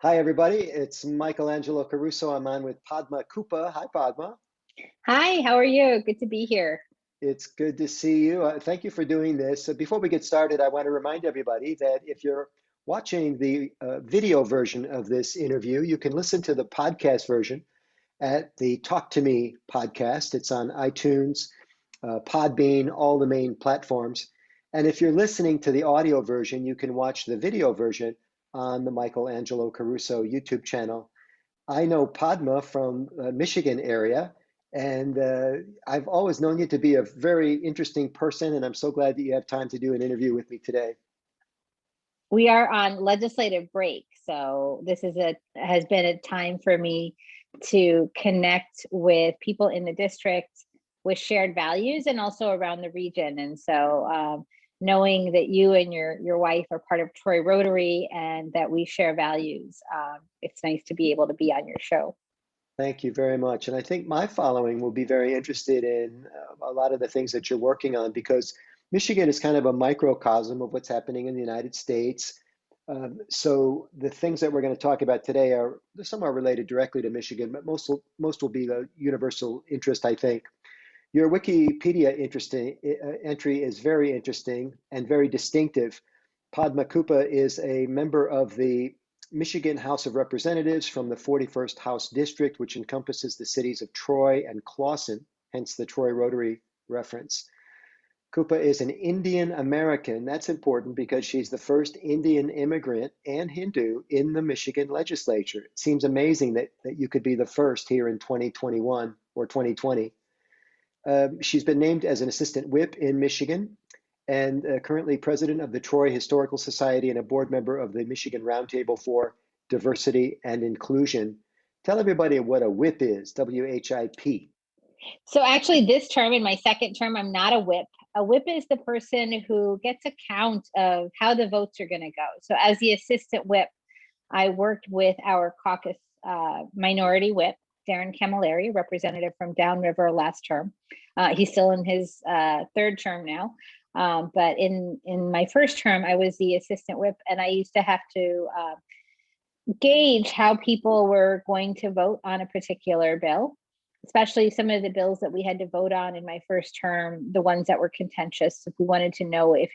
Hi, everybody. It's Angelo Caruso. I'm on with Padma Kuppa. Hi, Padma. Hi, how are you? Good to be here. It's good to see you. Thank you for doing this. Before we get started, I want to remind everybody that if you're watching the video version of this interview, you can listen to the podcast version at the Talk to Me podcast. It's on iTunes, Podbean, all the main platforms. And if you're listening to the audio version, you can watch the video version on the Angelo Caruso YouTube channel. I know Padma from Michigan area, and I've always known you to be a very interesting person, and I'm so glad that you have time to do an interview with me today. We are on legislative break, so this has been a time for me to connect with people in the district with shared values and also around the region. And so knowing that you and your wife are part of Troy Rotary and that we share values, it's nice to be able to be on your show. Thank you very much. And I think my following will be very interested in a lot of the things that you're working on because Michigan is kind of a microcosm of what's happening in the United States. So the things that we're going to talk about today some are related directly to Michigan, but most will be the universal interest, I think. Your Wikipedia entry is very interesting and very distinctive. Padma Kuppa is a member of the Michigan House of Representatives from the 41st House District, which encompasses the cities of Troy and Clawson, hence the Troy Rotary reference. Kuppa is an Indian American. That's important because she's the first Indian immigrant and Hindu in the Michigan Legislature. It seems amazing that you could be the first here in 2021 or 2020. She's been named as an assistant whip in Michigan and currently president of the Troy Historical Society and a board member of the Michigan Roundtable for Diversity and Inclusion. Tell everybody what a whip is, WHIP. So actually this term, in my second term, I'm not a whip. A whip is the person who gets a count of how the votes are going to go. So as the assistant whip, I worked with our caucus minority whip, Darren Camilleri, representative from Downriver last term. He's still in his third term now. But in my first term, I was the assistant whip, and I used to have to gauge how people were going to vote on a particular bill, especially some of the bills that we had to vote on in my first term, the ones that were contentious. If we wanted to know if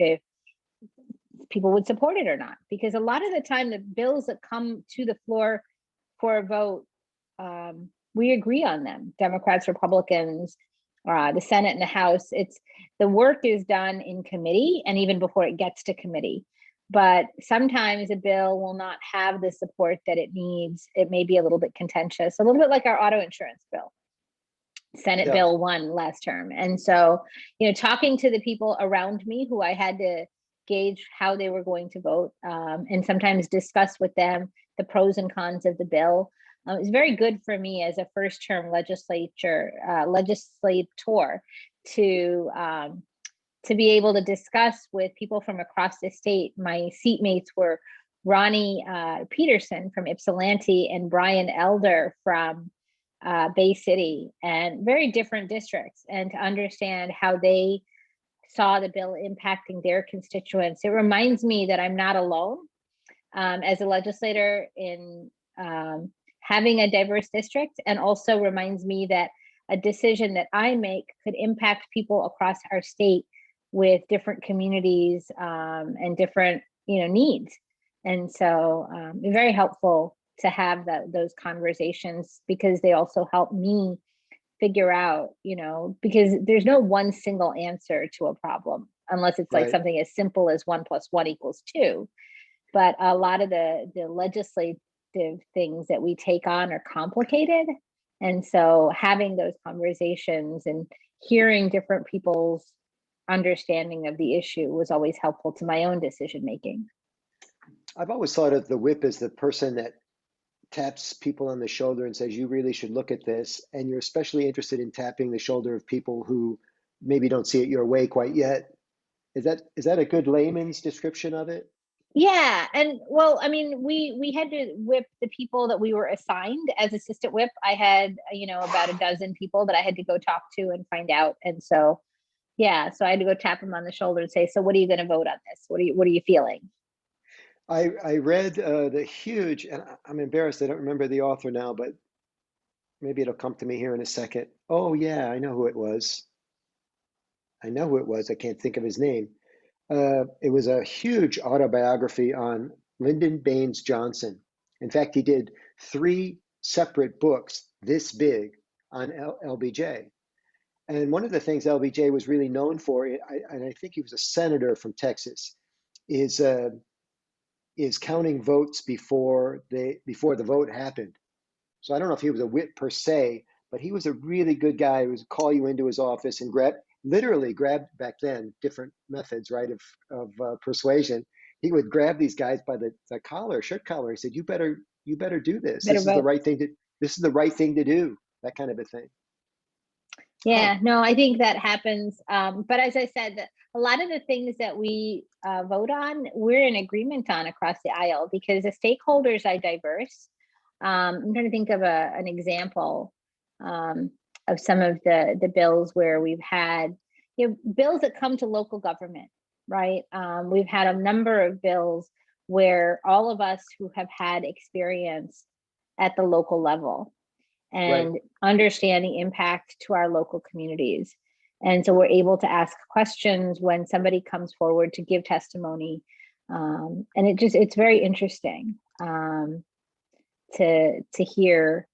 people would support it or not, because a lot of the time the bills that come to the floor for a vote, we agree on them, Democrats, Republicans, the Senate and the House. The work is done in committee and even before it gets to committee. But sometimes a bill will not have the support that it needs. It may be a little bit contentious, a little bit like our auto insurance bill. Senate Bill 1 last term. And so, talking to the people around me who I had to gauge how they were going to vote and sometimes discuss with them the pros and cons of the bill. It's very good for me as a first-term legislator to be able to discuss with people from across the state. My seatmates were Ronnie Peterson from Ypsilanti and Brian Elder from Bay City, and very different districts, and to understand how they saw the bill impacting their constituents. It reminds me that I'm not alone as a legislator in having a diverse district, and also reminds me that a decision that I make could impact people across our state with different communities and different needs. And so it's very helpful to have those conversations, because they also help me figure out, because there's no one single answer to a problem, unless it's like something as simple as 1 + 1 = 2. But a lot of the legislative things that we take on are complicated. And so having those conversations and hearing different people's understanding of the issue was always helpful to my own decision making. I've always thought of the whip as the person that taps people on the shoulder and says, you really should look at this. And you're especially interested in tapping the shoulder of people who maybe don't see it your way quite yet. Is that a good layman's description of it? Yeah. And well, I mean, we had to whip the people that we were assigned as assistant whip. I had, about a dozen people that I had to go talk to and find out. And so, yeah, so I had to go tap them on the shoulder and say, so what are you going to vote on this? What are you feeling? I read the huge, and I'm embarrassed, I don't remember the author now, but maybe it'll come to me here in a second. Oh, yeah, I know who it was. I know who it was. I can't think of his name. It was a huge autobiography on Lyndon Baines Johnson. In fact, he did three separate books this big on LBJ. And one of the things LBJ was really known for, and I think he was a senator from Texas, is counting votes before the vote happened. So I don't know if he was a whip per se, but he was a really good guy who would call you into his office and literally grab, back then, different methods, right, of persuasion. He would grab these guys by the collar, shirt collar. He said, you better do this. Better vote. This is the right thing to do, that kind of a thing. Yeah, no, I think that happens. But as I said, a lot of the things that we vote on, we're in agreement on across the aisle because the stakeholders are diverse. I'm trying to think of an example of some of the bills where we've had bills that come to local government, right? We've had a number of bills where all of us who have had experience at the local level and Right. understand the impact to our local communities. And so we're able to ask questions when somebody comes forward to give testimony. And it's very interesting to hear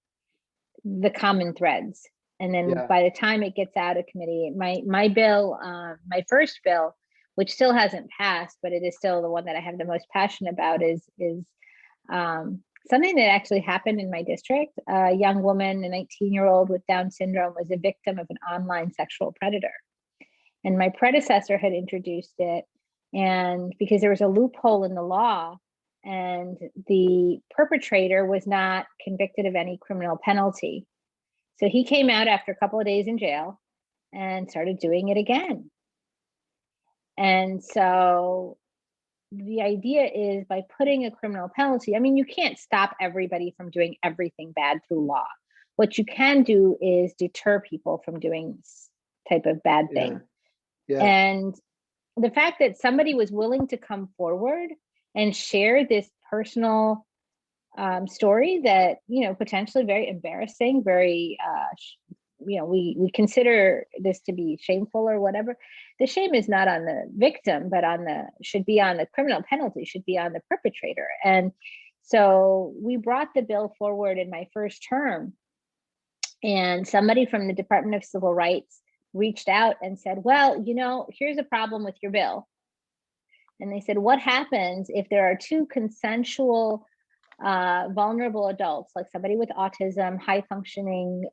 the common threads. And then Yeah. by the time it gets out of committee, my bill, my first bill, which still hasn't passed, but it is still the one that I have the most passion about, is something that actually happened in my district. A young woman, a 19-year-old with Down syndrome, was a victim of an online sexual predator. And my predecessor had introduced it. And because there was a loophole in the law, and the perpetrator was not convicted of any criminal penalty. So he came out after a couple of days in jail and started doing it again. And so the idea is, by putting a criminal penalty, I mean, you can't stop everybody from doing everything bad through law. What you can do is deter people from doing this type of bad thing. Yeah. And the fact that somebody was willing to come forward and share this personal story that, potentially very embarrassing, very, we consider this to be shameful or whatever. The shame is not on the victim, but should be on the criminal penalty, should be on the perpetrator. And so we brought the bill forward in my first term, and somebody from the Department of Civil Rights reached out and said, well, here's a problem with your bill. And they said, what happens if there are two consensual vulnerable adults, like somebody with autism, high functioning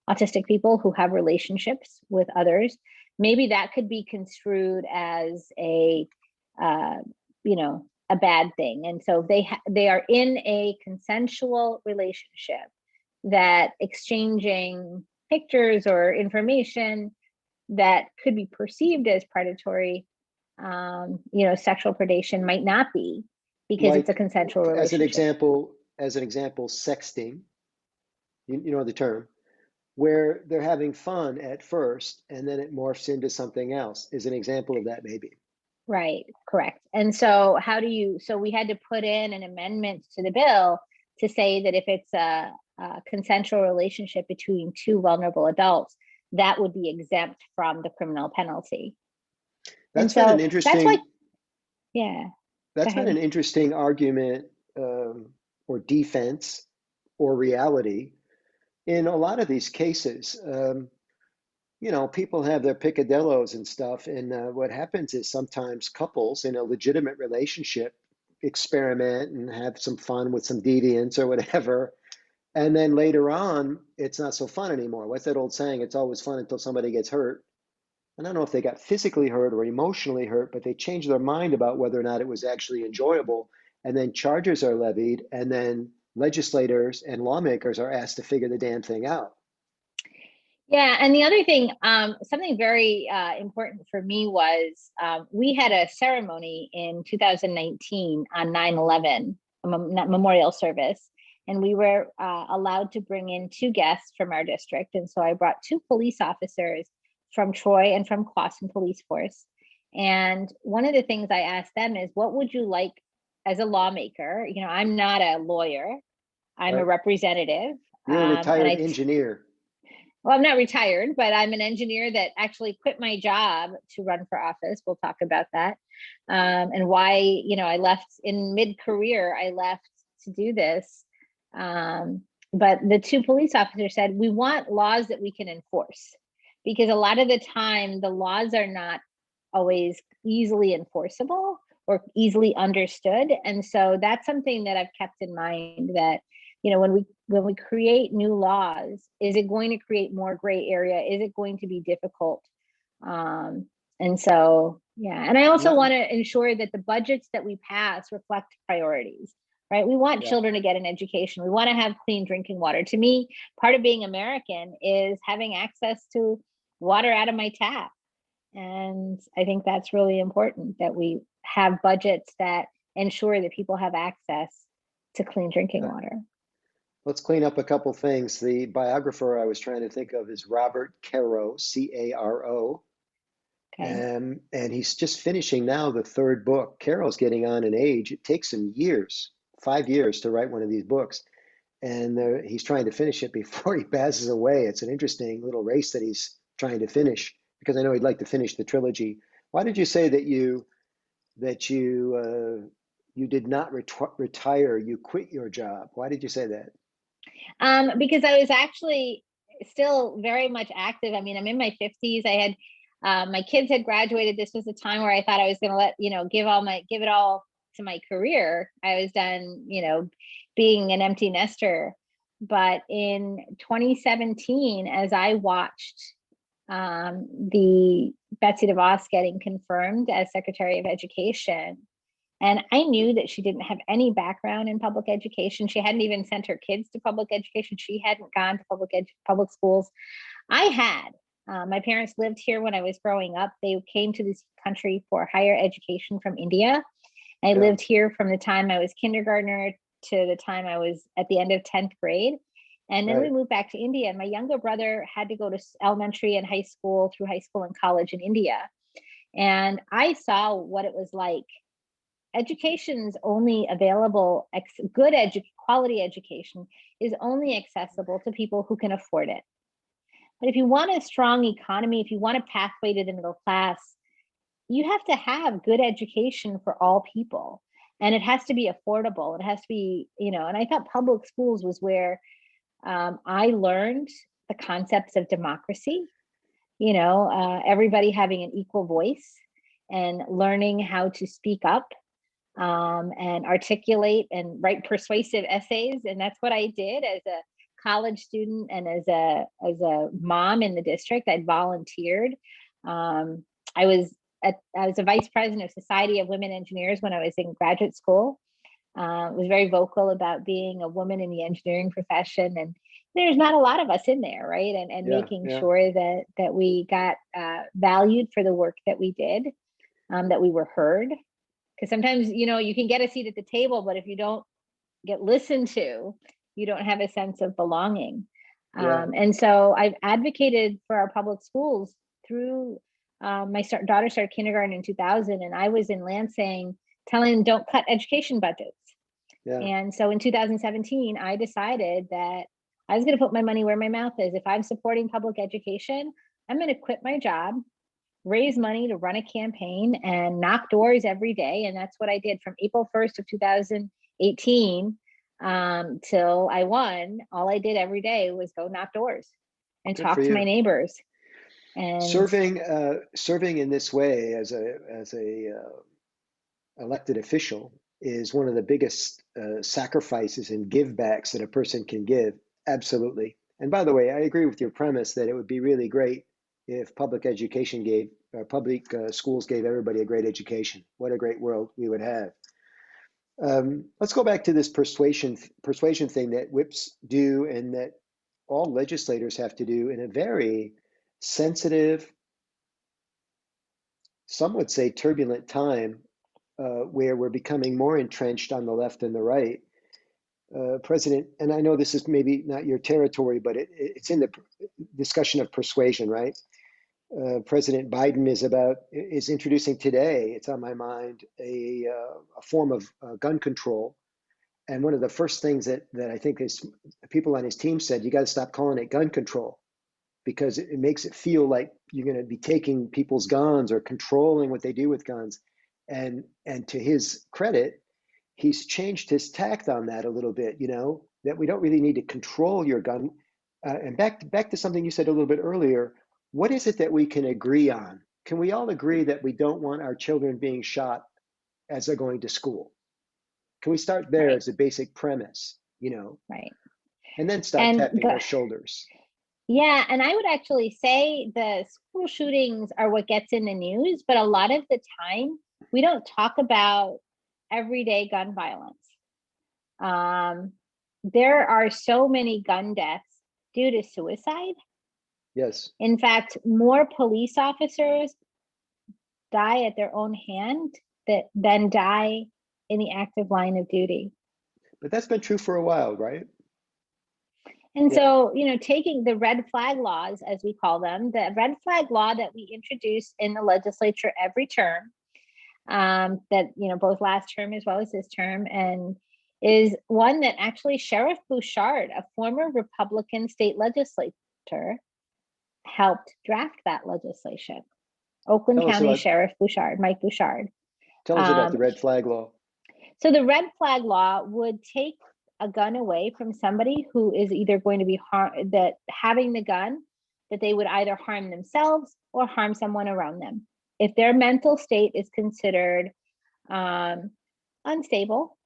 autistic people who have relationships with others? Maybe that could be construed as a bad thing. And so they are in a consensual relationship, that exchanging pictures or information that could be perceived as predatory, sexual predation, might not be, because it's a consensual relationship. As an example, sexting, you know the term, where they're having fun at first and then it morphs into something else, is an example of that, maybe. Right, correct. And so so we had to put in an amendment to the bill to say that if it's a consensual relationship between two vulnerable adults, that would be exempt from the criminal penalty. That's been an interesting. That's been an interesting argument or defense or reality in a lot of these cases. People have their picadillos and stuff, and what happens is sometimes couples in a legitimate relationship experiment and have some fun with some deviance or whatever, and then later on, it's not so fun anymore. What's that old saying? It's always fun until somebody gets hurt. And I don't know if they got physically hurt or emotionally hurt, but they changed their mind about whether or not it was actually enjoyable. And then charges are levied, and then legislators and lawmakers are asked to figure the damn thing out. Yeah, and the other thing, something very important for me was we had a ceremony in 2019 on 9/11, a memorial service, and we were allowed to bring in two guests from our district. And so I brought two police officers from Troy and from Clawson Police Force. And one of the things I asked them is, what would you like as a lawmaker. I'm not a lawyer. I'm a Right. representative. You're a And retired engineer. well, I'm not retired, but I'm an engineer that actually quit my job to run for office. We'll talk about that. And why, I left in mid-career, I left to do this. But the two police officers said, we want laws that we can enforce, because a lot of the time the laws are not always easily enforceable or easily understood. And so that's something that I've kept in mind, that when we create new laws, is it going to create more gray area? Is it going to be difficult? And so, yeah. And I also want to ensure that the budgets that we pass reflect priorities, right? We want children to get an education. We want to have clean drinking water. To me, part of being American is having access to water out of my tap. And I think that's really important, that we have budgets that ensure that people have access to clean drinking water. Let's clean up a couple things. The biographer I was trying to think of is Robert Caro, C-A-R-O. Okay. And he's just finishing now the third book. Caro's getting on in age. It takes him years, 5 years to write one of these books. And he's trying to finish it before he passes away. It's an interesting little race that he's trying to finish, because I know he'd like to finish the trilogy. Why did you say that you did not retire? You quit your job. Why did you say that? Because I was actually still very much active. I mean, I'm in my 50s. I had my kids had graduated. This was a time where I thought I was going to give it all to my career. I was done, being an empty nester. But in 2017, as I watched the Betsy DeVos getting confirmed as Secretary of Education, and I knew that she didn't have any background in public education. She hadn't even sent her kids to public education. She hadn't gone to public schools. I had. My parents lived here when I was growing up. They came to this country for higher education from India. I lived here from the time I was kindergartner to the time I was at the end of 10th grade. And then we moved back to India. And my younger brother had to go to elementary and high school, through high school and college in India. And I saw what it was like. Education's only available, quality education is only accessible to people who can afford it. But if you want a strong economy, if you want a pathway to the middle class, you have to have good education for all people. And it has to be affordable. It has to be, and I thought public schools was where I learned the concepts of democracy, everybody having an equal voice, and learning how to speak up and articulate and write persuasive essays. And that's what I did as a college student and as a mom in the district. I'd volunteered. I was a vice president of Society of Women Engineers when I was in graduate school. Was very vocal about being a woman in the engineering profession, and there's not a lot of us in there, right? And making sure that we got valued for the work that we did, that we were heard. Because sometimes, you can get a seat at the table, but if you don't get listened to, you don't have a sense of belonging. And so I've advocated for our public schools through my daughter started kindergarten in 2000, and I was in Lansing telling them, don't cut education budgets. And so in 2017, I decided that I was going to put my money where my mouth is. If I'm supporting public education, I'm going to quit my job, raise money to run a campaign, and knock doors every day. And that's what I did from April 1st of 2018 till I won. All I did every day was go knock doors and talk to my neighbors. And serving in this way as a elected official is one of the biggest sacrifices and givebacks that a person can give. Absolutely. And by the way, I agree with your premise that it would be really great if public schools gave everybody a great education. What a great world we would have. Let's go back to this persuasion thing that whips do, and that all legislators have to do in a very sensitive, some would say turbulent time, where we're becoming more entrenched on the left and the right. President, and I know this is maybe not your territory, but it's in the discussion of persuasion, right? President Biden is introducing today, it's on my mind, a form of gun control. And one of the first things that I think is people on his team said, you got to stop calling it gun control, because it makes it feel like you're going to be taking people's guns or controlling what they do with guns. And to his credit, he's changed his tact on that a little bit, that we don't really need to control your gun. And back to something you said a little bit earlier, what is it that we can agree on? Can we all agree that we don't want our children being shot as they're going to school? Can we start there Right, as a basic premise, right. and then start And tapping our shoulders? yeah, and I would actually say the school shootings are what gets in the news, but a lot of the time we don't talk about everyday gun violence. Um, there are so many gun deaths due to suicide. Yes. In fact, more police officers die at their own hand than die in the active line of duty. But that's been true for a while, right? And Yeah. so, taking the red flag laws, as we call them, the red flag law that we introduce in the legislature every term, that, both last term as well as this term, and is one that actually Sheriff Bouchard, a former Republican state legislator, helped draft that legislation. Oakland Tell us County about Sheriff Bouchard, Mike Bouchard. tell us about the red flag law. So the red flag law would take a gun away from somebody who is either going to be having the gun, that they would either harm themselves or harm someone around them. If their mental state is considered unstable,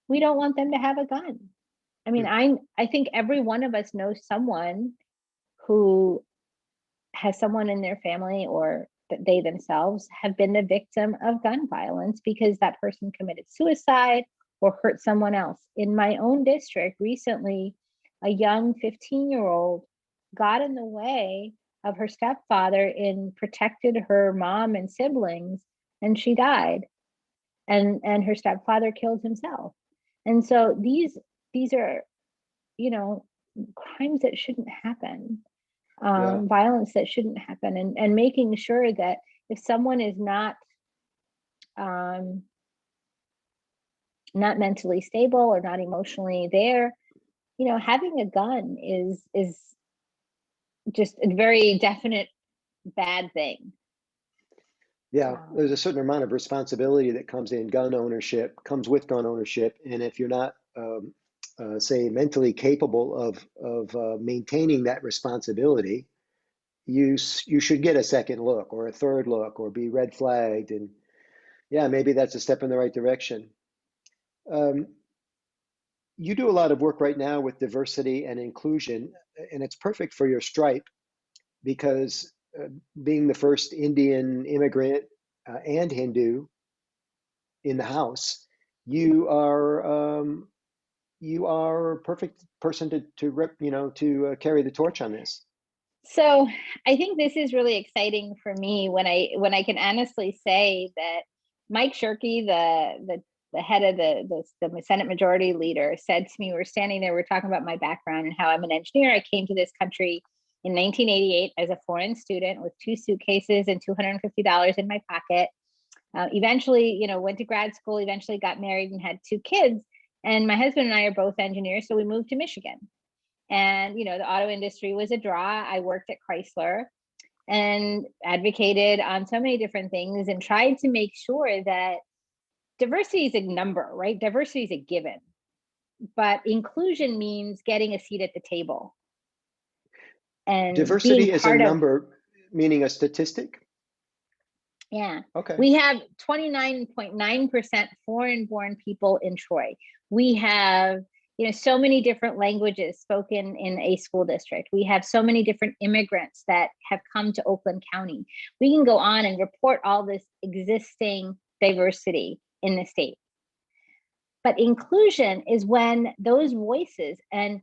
we don't want them to have a gun. I mean, I think every one of us knows someone who has someone in their family or that they themselves have been the victim of gun violence because that person committed suicide or hurt someone else. In my own district recently, a young 15-year-old got in the way of her stepfather and protected her mom and siblings, and she died. And her stepfather killed himself. And so these are, crimes that shouldn't happen. Yeah. Violence that shouldn't happen, and making sure that if someone is not mentally stable or not emotionally there, having a gun is just a very definite bad thing. Yeah, there's a certain amount of responsibility that comes with gun ownership, and if you're not, say, mentally capable of maintaining that responsibility, you should get a second look or a third look or be red flagged, and yeah, maybe that's a step in the right direction. Um, you do a lot of work right now with diversity and inclusion, and it's perfect for your stripe because being the first Indian immigrant and Hindu in the House, you are a perfect person to carry the torch on this. So I think this is really exciting for me when I can honestly say that Mike Shirkey, the head of the Senate Majority Leader, said to me, we're standing there, we're talking about my background and how I'm an engineer. I came to this country in 1988 as a foreign student with 2 suitcases and $250 in my pocket. Eventually, went to grad school, eventually got married and had 2 kids. And my husband and I are both engineers, so we moved to Michigan. And, the auto industry was a draw. I worked at Chrysler and advocated on so many different things and tried to make sure that diversity is a number, right? Diversity is a given, but inclusion means getting a seat at the table and being Diversity is a part of. number, meaning a statistic? Yeah. Okay. We have 29.9% foreign-born people in Troy. We have, so many different languages spoken in a school district. We have so many different immigrants that have come to Oakland County. We can go on and report all this existing diversity in the state. But inclusion is when those voices, and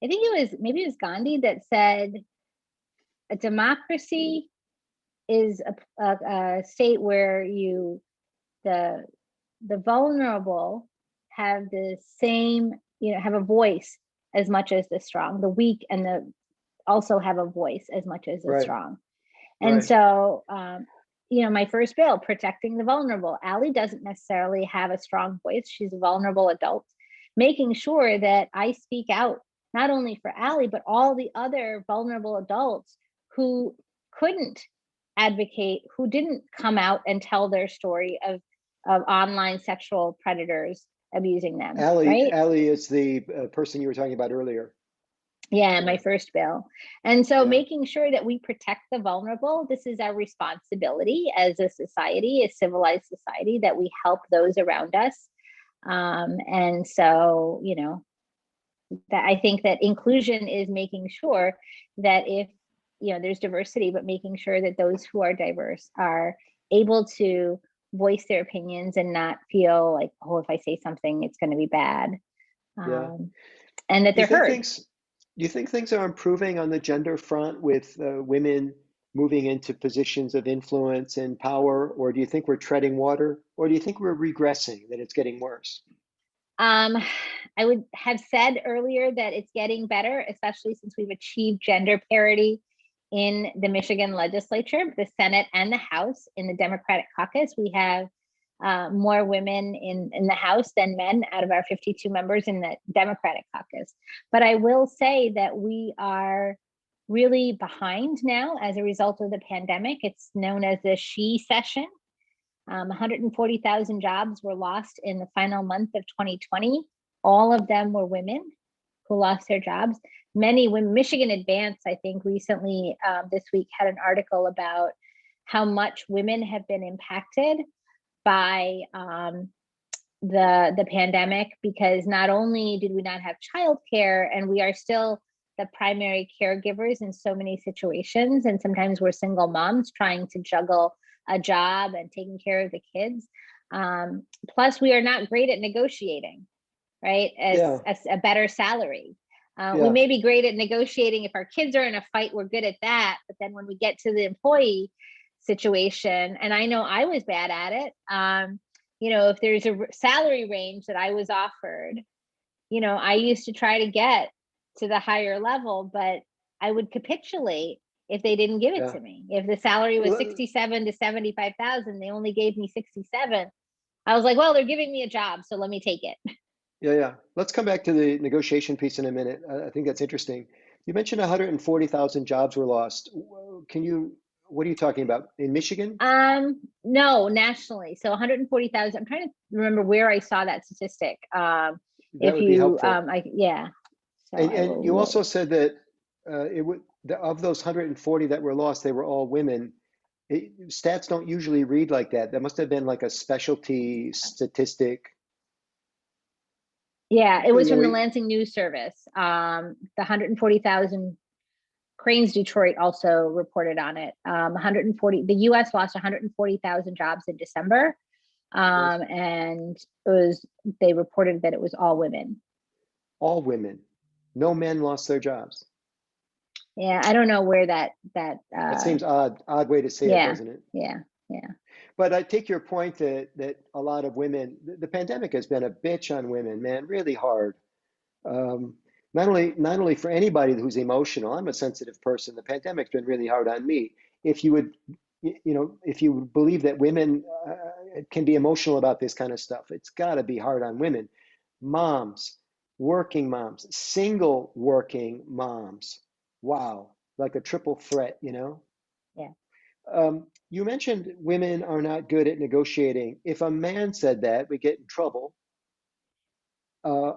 I think maybe it was Gandhi that said, a democracy is a state where the vulnerable have the same, have a voice as much as the strong, the weak and the also have a voice as much as the Right. strong. And Right. so, my first bill, protecting the vulnerable. Allie doesn't necessarily have a strong voice. She's a vulnerable adult. Making sure that I speak out, not only for Allie, but all the other vulnerable adults who couldn't advocate, who didn't come out and tell their story of online sexual predators abusing them, right? Allie is the person you were talking about earlier. Yeah, Yeah. my first bill. And so Yeah. making sure that we protect the vulnerable, this is our responsibility as a society, a civilized society, that we help those around us. And so, that I think that inclusion is making sure that if, there's diversity, but making sure that those who are diverse are able to voice their opinions and not feel like, oh, if I say something, it's going to be bad. Yeah. And that Do you they're think heard. things do you think things are improving on the gender front with women moving into positions of influence and power, or do you think we're treading water, or do you think we're regressing, that it's getting worse? Um, I would have said earlier that it's getting better, especially since we've achieved gender parity in the Michigan Legislature, the Senate and the House. In the Democratic caucus, we have more women in the House than men out of our 52 members in the Democratic caucus. But I will say that we are really behind now as a result of the pandemic. It's known as the she session. 140,000 jobs were lost in the final month of 2020. All of them were women who lost their jobs. Many women. Michigan Advance, I think, recently this week had an article about how much women have been impacted by the pandemic, because not only did we not have childcare, and we are still the primary caregivers in so many situations, and sometimes we're single moms trying to juggle a job and taking care of the kids. Plus, we are not great at negotiating, right? As Yeah. a better salary. We Yeah. may be great at negotiating if our kids are in a fight, we're good at that. But then when we get to the employee situation, and I know I was bad at it, if there's a salary range that I was offered, I used to try to get to the higher level, but I would capitulate if they didn't give it Yeah. to me. If the salary was L- 67 to 75,000, they only gave me 67. I was like, well, they're giving me a job, so let me take it. Yeah, yeah. Let's come back to the negotiation piece in a minute. I think that's interesting. You mentioned 140,000 jobs were lost. What are you talking about? In Michigan? No, nationally. So 140,000. I'm trying to remember where I saw that statistic. That If would be you, helpful. yeah. So I And will you look. also said that of those 140 that were lost, they were all women. Stats don't usually read like that. That must have been like a specialty statistic. Yeah, it was You know, from the Lansing News Service. The 140,000. Cranes Detroit also reported on it. 140. The U.S. lost 140,000 jobs in December, yes, and they reported that it was all women. all women. No men lost their jobs. Yeah, I don't know where that. That seems odd way to say it, Yeah, doesn't it? yeah, yeah. But I take your point that a lot of women, the pandemic has been a bitch on women, man, really hard. Um, not only for anybody who's emotional. I'm a sensitive person. The pandemic's been really hard on me. If you would, if you would believe that women can be emotional about this kind of stuff, it's got to be hard on women, moms, working moms, single working moms. Wow, like a triple threat. Yeah. You mentioned women are not good at negotiating. If a man said that, we get in trouble. Uh,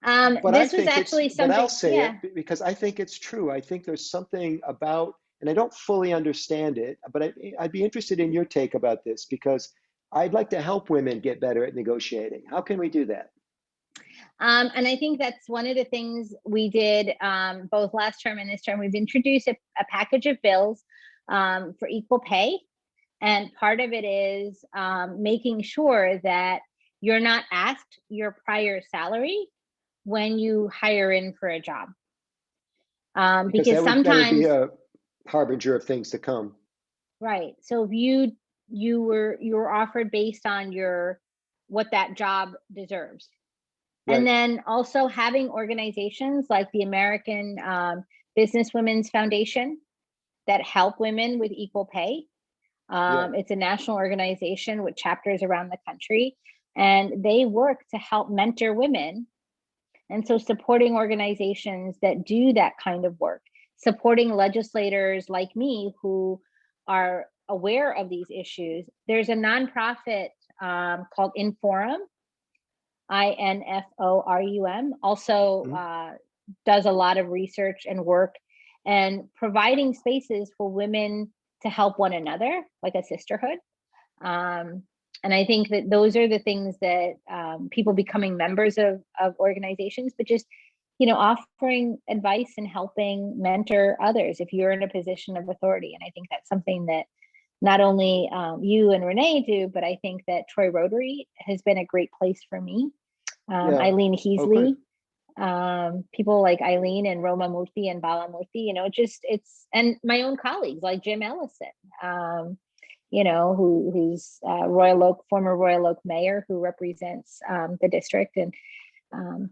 but I This was think actually but I'll something. say Yeah. it because I think it's true. I think there's something about, and I don't fully understand it, but I'd be interested in your take about this because I'd like to help women get better at negotiating. How can we do that? And I think that's one of the things we did both last term and this term. We've introduced a package of bills for equal pay. And part of it is making sure that you're not asked your prior salary when you hire in for a job. Because Because that would be sometimes, a harbinger of things to come. right. So if you were offered based on your what that job deserves. And Right. then also having organizations like the American Business Women's Foundation that help women with equal pay. Yeah. It's a national organization with chapters around the country, and they work to help mentor women. And so supporting organizations that do that kind of work, supporting legislators like me who are aware of these issues. There's a nonprofit called Inforum, INFORUM, also Mhm. does a lot of research and work and providing spaces for women to help one another, like a sisterhood. Um, and I think that those are the things that people becoming members of organizations, but just, offering advice and helping mentor others if you're in a position of authority. And I think that's something that not only you and Renee do, but I think that Troy Rotary has been a great place for me. Yeah. Eileen Oh, good. Heasley, people like Eileen and Roma Murthy and Bala Murthy, and my own colleagues like Jim Ellison, who's former Royal Oak mayor who represents the district, and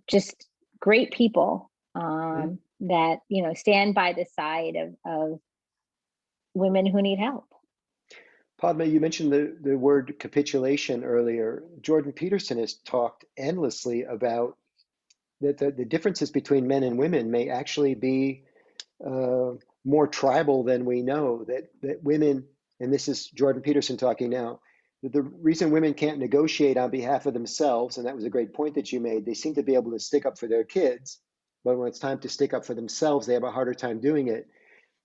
just great people Mhm. that, stand by the side of women who need help. Padma, you mentioned the word capitulation earlier. Jordan Peterson has talked endlessly about that the differences between men and women may actually be uh, more tribal than we know. That women, and this is Jordan Peterson talking now, that the reason women can't negotiate on behalf of themselves, and that was a great point that you made, they seem to be able to stick up for their kids, but when it's time to stick up for themselves, they have a harder time doing it.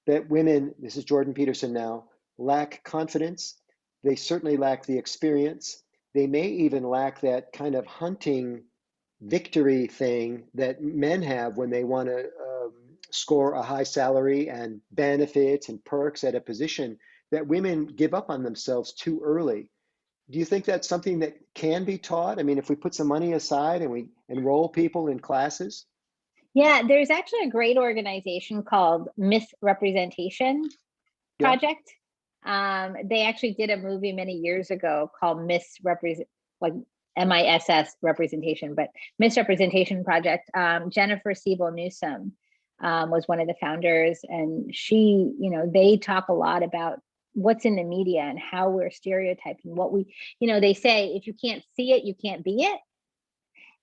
That women, this is Jordan Peterson now, lack confidence. They certainly lack the experience. They may even lack that kind of hunting victory thing that men have when they want to score a high salary and benefits and perks at a position, that women give up on themselves too early. Do you think that's something that can be taught? I mean, if we put some money aside and we enroll people in classes? Yeah, there's actually a great organization called Misrepresentation Yeah. Project. They actually did a movie many years ago called Misrepresent, like MISS representation, but Misrepresentation Project. Jennifer Siebel Newsom was one of the founders, and they talk a lot about what's in the media and how we're stereotyping what they say, if you can't see it, you can't be it.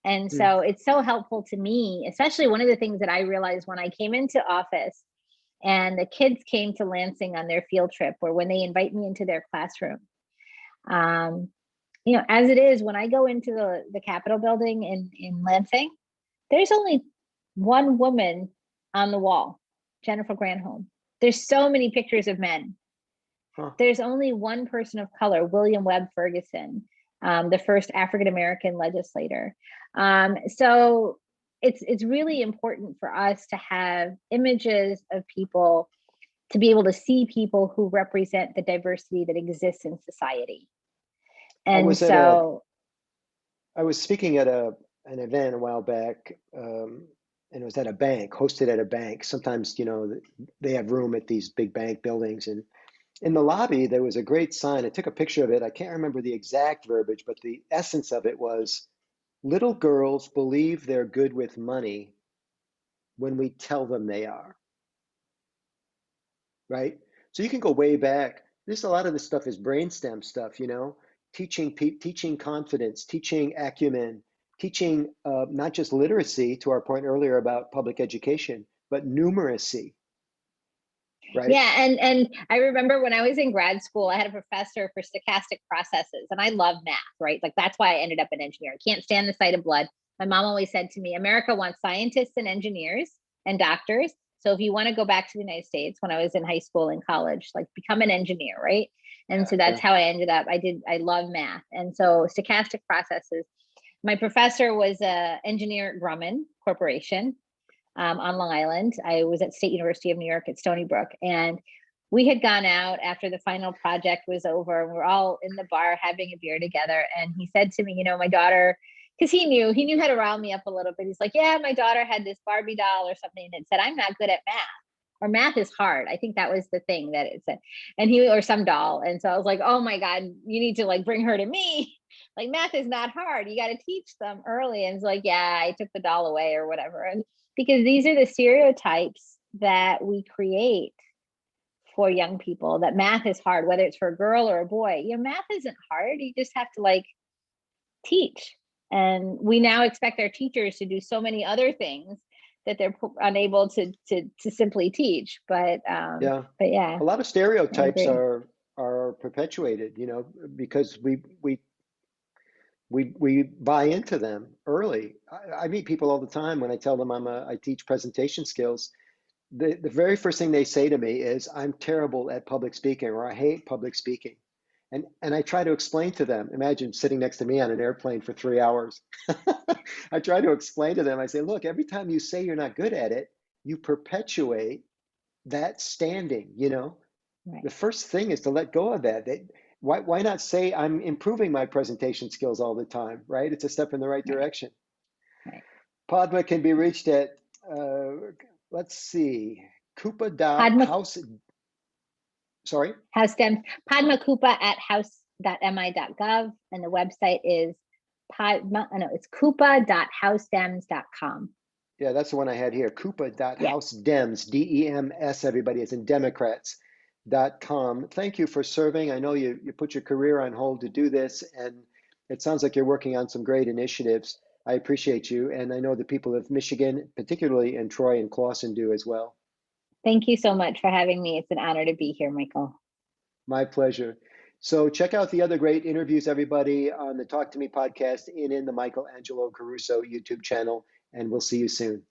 And Mm. so it's so helpful to me, especially one of the things that I realized when I came into office and the kids came to Lansing on their field trip, or when they invite me into their classroom. As it is, when I go into the Capitol building in Lansing, there's only one woman on the wall, Jennifer Granholm. There's so many pictures of men. Huh. There's only one person of color, William Webb Ferguson, the first African-American legislator. So it's really important for us to have images of people, to be able to see people who represent the diversity that exists in society. I And was at a so, I was speaking at an event a while back, and it was at a bank, hosted at a bank. Sometimes, they have room at these big bank buildings, and in the lobby there was a great sign. I took a picture of it. I can't remember the exact verbiage, but the essence of it was, "Little girls believe they're good with money when we tell them they are," right? So you can go way back. This A lot of this stuff is brainstem stuff, teaching confidence, teaching acumen, teaching not just literacy, to our point earlier about public education, but numeracy, right? yeah, and I remember when I was in grad school, I had a professor for stochastic processes, and I love math, right? Like that's why I ended up in engineering. Can't stand the sight of blood. My mom always said to me, America wants scientists and engineers and doctors. So if you want to go back to the United States, when I was in high school and college, like become an engineer, right? And so that's Yeah. how I ended up. I love math. And so stochastic processes. My professor was a engineer at Grumman Corporation, on Long Island. I was at State University of New York at Stony Brook, and we had gone out after the final project was over, and we're all in the bar having a beer together. And he said to me, my daughter, because he knew how to rile me up a little bit. He's like, yeah, my daughter had this Barbie doll or something that said, I'm not good at math. Or math is hard. I think that was the thing that it said. Or some doll. And so I was like, oh my God, you need to like bring her to me. Like math is not hard. You got to teach them early. And it's like, yeah, I took the doll away or whatever. And because these are the stereotypes that we create for young people that math is hard, whether it's for a girl or a boy. Math isn't hard. You just have to like teach. And we now expect our teachers to do so many other things that they're unable to simply teach. But Yeah. yeah, A lot of I stereotypes agree. are perpetuated, because we buy into them early. I meet people all the time when I tell them I teach presentation skills. The very first thing they say to me is, I'm terrible at public speaking, or I hate public speaking. And I try to explain to them, imagine sitting next to me on an airplane for 3 hours. I try to explain to them, I say, look, every time you say you're not good at it, you perpetuate that standing. The Right. first thing is to let go of that. Why not say I'm improving my presentation skills all the time, right? It's a step in the right Right. direction. Right. Padma can be reached at, uh, let's see, Padma Coupa.house. Sorry? House Dems, Padma Kuppa at house.mi.gov. And the website is it's coupa.housedems.com. Yeah, that's the one I had here. Yeah. Coupa.housedems, DEMS, everybody, is in Democrats.com. Thank you for serving. I know you put your career on hold to do this, and it sounds like you're working on some great initiatives. I appreciate you, and I know the people of Michigan, particularly in Troy and Clawson, do as well. Thank you so much for having me. It's an honor to be here, Michael. My pleasure. So check out the other great interviews, everybody, on the Talk to Me podcast and in the Michael Angelo Caruso YouTube channel, and we'll see you soon.